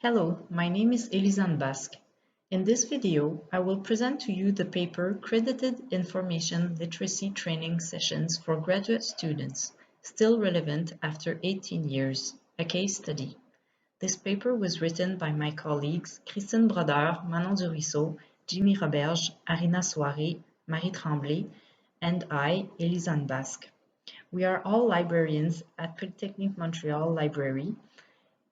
Hello, my name is Louise-Lalonde-Lamarre. In this video, I will present to you the paper Credited Information Literacy Training Sessions for Graduate Students, Still Relevant After 18 Years, a case study. This paper was written by my colleagues Christine Brodeur, Manon Duruisseau, Jimmy Roberge, Arina Soirée, Marie Tremblay, and I, Louise-Lalonde-Lamarre. We are all librarians at Polytechnique Montreal Library,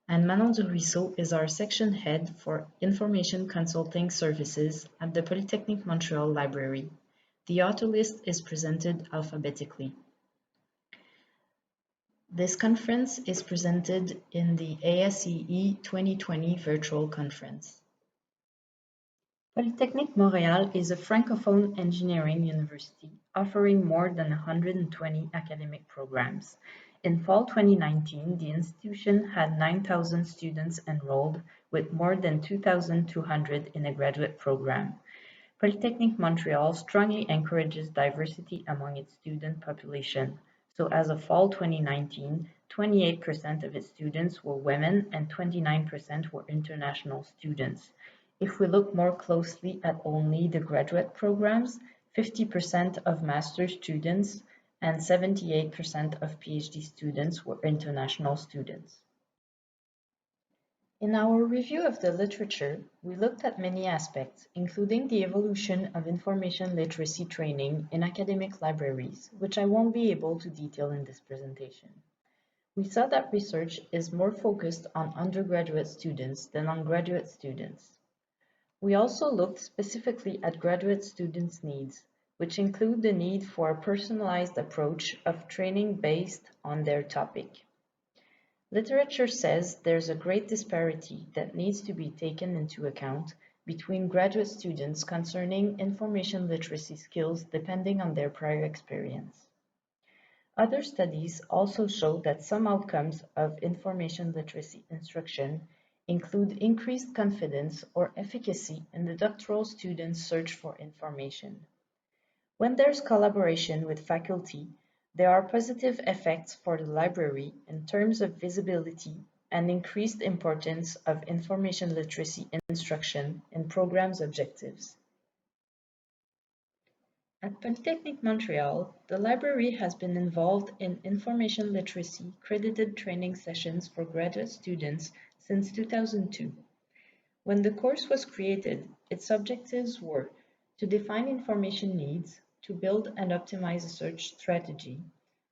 and Manon Duruisseau is our section head for Information Consulting Services at the Polytechnique Montreal Library. The author list is presented alphabetically. This conference is presented in the ASEE2020 Virtual Conference. Polytechnique Montréal is a francophone engineering university offering more than 120 academic programs. In fall 2019, the institution had 9,000 students enrolled with more than 2,200 in a graduate program. Polytechnique Montreal strongly encourages diversity among its student population. So as of fall 2019, 28% of its students were women and 29% were international students. If we look more closely at only the graduate programs, 50% of master's students and 78% of PhD students were international students. In our review of the literature, we looked at many aspects, including the evolution of information literacy training in academic libraries, which I won't be able to detail in this presentation. We saw that research is more focused on undergraduate students than on graduate students. We also looked specifically at graduate students' needs, which include the need for a personalized approach of training based on their topic. Literature says there's a great disparity that needs to be taken into account between graduate students concerning information literacy skills depending on their prior experience. Other studies also show that some outcomes of information literacy instruction include increased confidence or efficacy in the doctoral students' search for information. When there's collaboration with faculty, there are positive effects for the library in terms of visibility and increased importance of information literacy instruction in programs' objectives. At Polytechnique Montreal, the library has been involved in information literacy credited training sessions for graduate students since 2002. When the course was created, its objectives were to define information needs, to build and optimize a search strategy,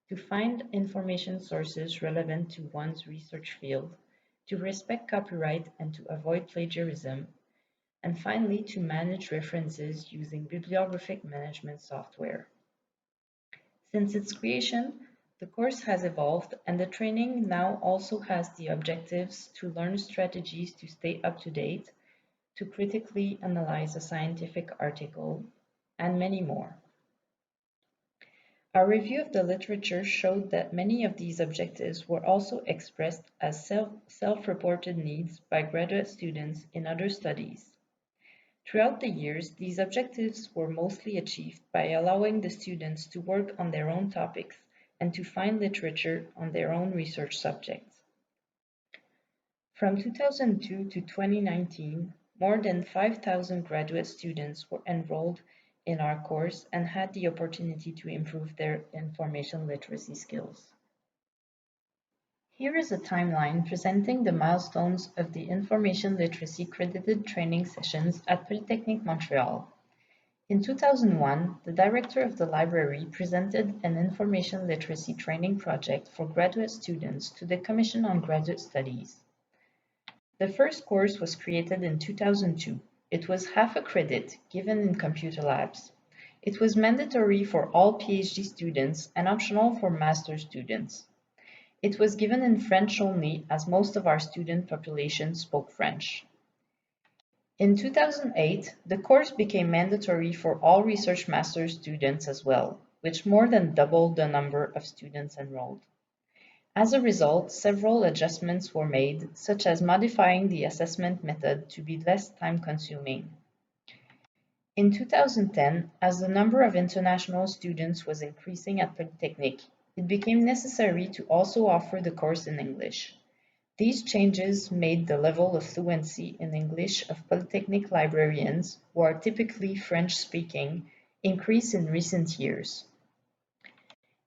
to find information sources relevant to one's research field, to respect copyright and to avoid plagiarism, and finally to manage references using bibliographic management software. Since its creation, the course has evolved and the training now also has the objectives to learn strategies to stay up to date, to critically analyze a scientific article, and many more. Our review of the literature showed that many of these objectives were also expressed as self-reported needs by graduate students in other studies. Throughout the years, these objectives were mostly achieved by allowing the students to work on their own topics and to find literature on their own research subjects. From 2002 to 2019, more than 5,000 graduate students were enrolled in our course and had the opportunity to improve their information literacy skills. Here is a timeline presenting the milestones of the information literacy credited training sessions at Polytechnique Montreal. In 2001, the director of the library presented an information literacy training project for graduate students to the Commission on Graduate Studies. The first course was created in 2002. It was half a credit given in computer labs. It was mandatory for all PhD students and optional for master students. It was given in French only, as most of our student population spoke French. In 2008, the course became mandatory for all research master's students as well, which more than doubled the number of students enrolled. As a result, several adjustments were made, such as modifying the assessment method to be less time-consuming. In 2010, as the number of international students was increasing at Polytechnique, it became necessary to also offer the course in English. These changes made the level of fluency in English of Polytechnique librarians, who are typically French-speaking, increase in recent years.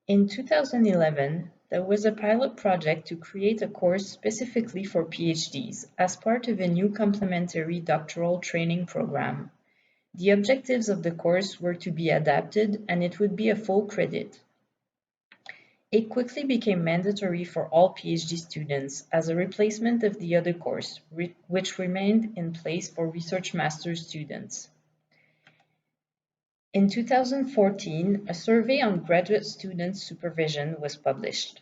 In 2011, there was a pilot project to create a course specifically for PhDs as part of a new complementary doctoral training program. The objectives of the course were to be adapted and it would be a full credit. It quickly became mandatory for all PhD students as a replacement of the other course, which remained in place for research master's students. In 2014, a survey on graduate student supervision was published.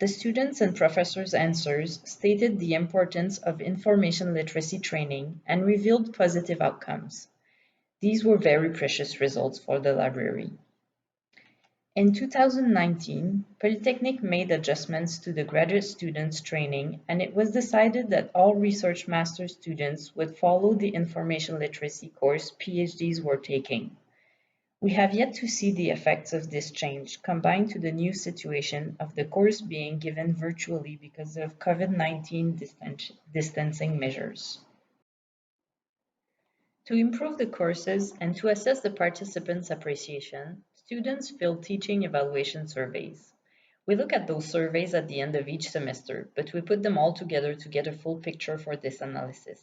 The students' and professors' answers stated the importance of information literacy training and revealed positive outcomes. These were very precious results for the library. In 2019, Polytechnique made adjustments to the graduate students' training, and it was decided that all research master students would follow the information literacy course PhDs were taking. We have yet to see the effects of this change combined to the new situation of the course being given virtually because of COVID-19 distancing measures. To improve the courses and to assess the participants' appreciation, students fill teaching evaluation surveys. We look at those surveys at the end of each semester, but we put them all together to get a full picture for this analysis.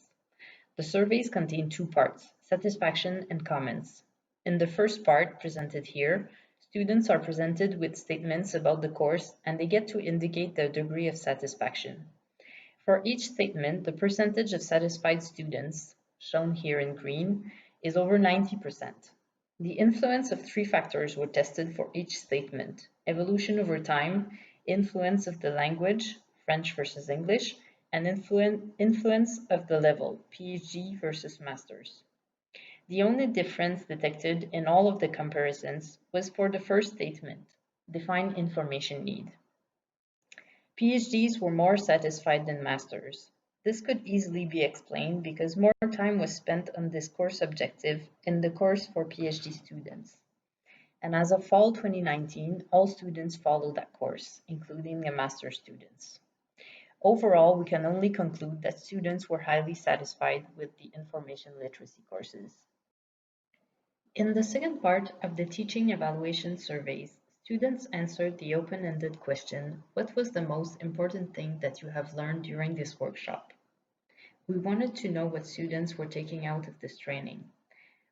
The surveys contain two parts, satisfaction and comments. In the first part, presented here, students are presented with statements about the course and they get to indicate their degree of satisfaction. For each statement, the percentage of satisfied students, shown here in green, is over 90%. The influence of three factors were tested for each statement: evolution over time, influence of the language, French versus English, and influence of the level, PhD versus Masters. The only difference detected in all of the comparisons was for the first statement, define information need. PhDs were more satisfied than Masters. This could easily be explained because more time was spent on this course objective in the course for PhD students. And as of fall 2019, all students followed that course, including the Master's students. Overall, we can only conclude that students were highly satisfied with the information literacy courses. In the second part of the teaching evaluation surveys, students answered the open-ended question, what was the most important thing that you have learned during this workshop? We wanted to know what students were taking out of this training.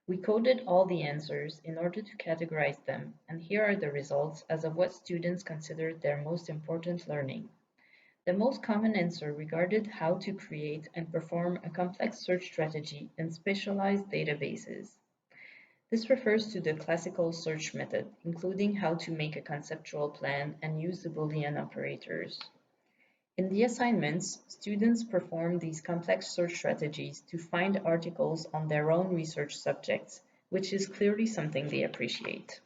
We coded all the answers in order to categorize them, and here are the results as of what students considered their most important learning. The most common answer regarded how to create and perform a complex search strategy in specialized databases. This refers to the classical search method, including how to make a conceptual plan and use the Boolean operators. In the assignments, students perform these complex search strategies to find articles on their own research subjects, which is clearly something they appreciate.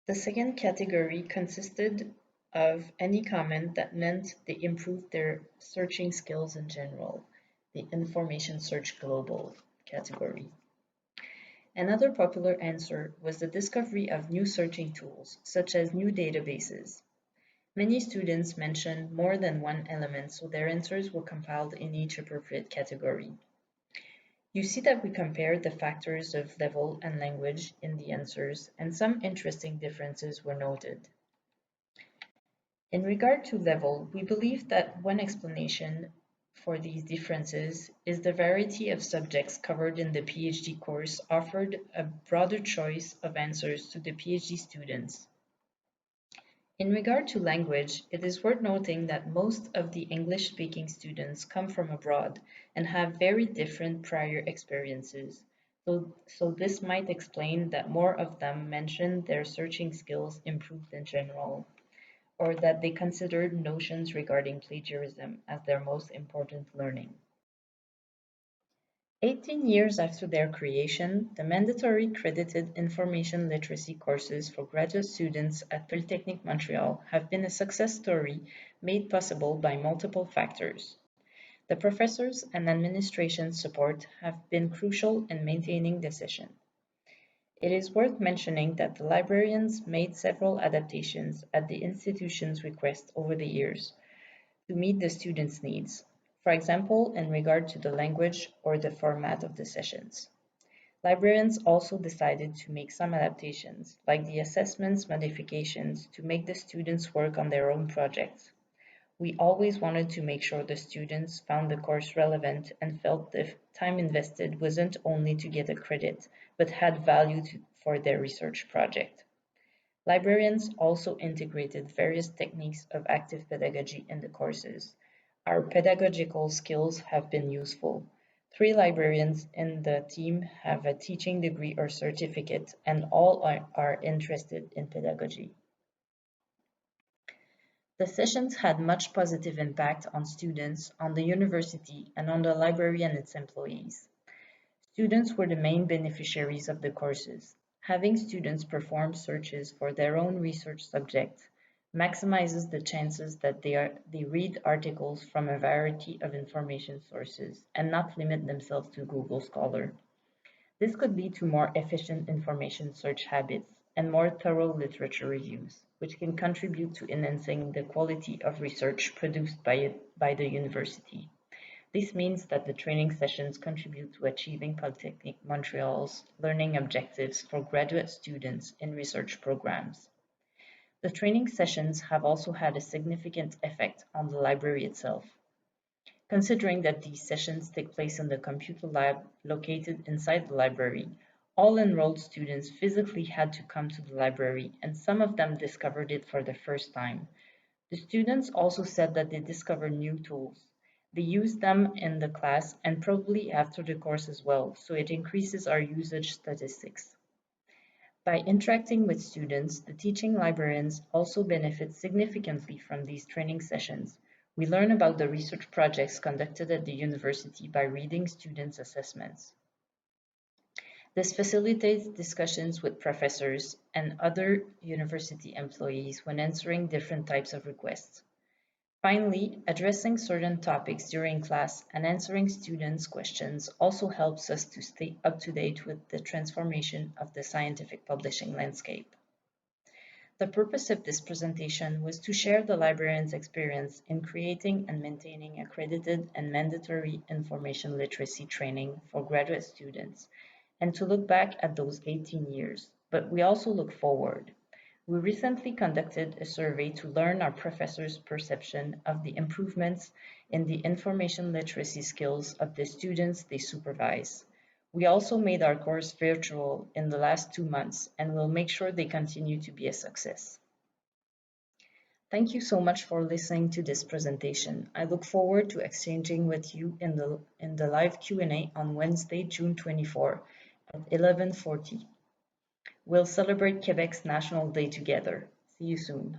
The second category consisted of any comment that meant they improved their searching skills in general, the Information Search Global category. Another popular answer was the discovery of new searching tools, such as new databases. Many students mentioned more than one element, so their answers were compiled in each appropriate category. You see that we compared the factors of level and language in the answers, and some interesting differences were noted. In regard to level, we believe that one explanation for these differences is the variety of subjects covered in the PhD course offered a broader choice of answers to the PhD students. In regard to language, it is worth noting that most of the English-speaking students come from abroad and have very different prior experiences, so this might explain that more of them mentioned their searching skills improved in general, or that they considered notions regarding plagiarism as their most important learning. 18 years after their creation, the mandatory credited information literacy courses for graduate students at Polytechnique Montreal have been a success story made possible by multiple factors. The professors and administration support have been crucial in maintaining the session. It is worth mentioning that the librarians made several adaptations at the institution's request over the years to meet the students' needs, for example, in regard to the language or the format of the sessions. Librarians also decided to make some adaptations, like the assessments modifications, to make the students work on their own projects. We always wanted to make sure the students found the course relevant and felt the time invested wasn't only to get a credit, but had value for their research project. Librarians also integrated various techniques of active pedagogy in the courses. Our pedagogical skills have been useful. 3 librarians in the team have a teaching degree or certificate, and all are interested in pedagogy. The sessions had much positive impact on students, on the university, and on the library and its employees. Students were the main beneficiaries of the courses. Having students perform searches for their own research subject maximizes the chances that they read articles from a variety of information sources and not limit themselves to Google Scholar. This could lead to more efficient information search habits and more thorough literature reviews, which can contribute to enhancing the quality of research produced by the university. This means that the training sessions contribute to achieving Polytechnique Montreal's learning objectives for graduate students in research programs. The training sessions have also had a significant effect on the library itself. Considering that these sessions take place in the computer lab located inside the library, all enrolled students physically had to come to the library, and some of them discovered it for the first time. The students also said that they discovered new tools. They used them in the class and probably after the course as well, so it increases our usage statistics. By interacting with students, the teaching librarians also benefit significantly from these training sessions. We learn about the research projects conducted at the university by reading students' assessments. This facilitates discussions with professors and other university employees when answering different types of requests. Finally, addressing certain topics during class and answering students' questions also helps us to stay up to date with the transformation of the scientific publishing landscape. The purpose of this presentation was to share the librarian's experience in creating and maintaining accredited and mandatory information literacy training for graduate students, and to look back at those 18 years, but we also look forward. We recently conducted a survey to learn our professors' perception of the improvements in the information literacy skills of the students they supervise. We also made our course virtual in the last 2 months and will make sure they continue to be a success. Thank you so much for listening to this presentation. I look forward to exchanging with you in the live Q&A on Wednesday, June 24 at 11:40. We'll celebrate Quebec's National Day together. See you soon.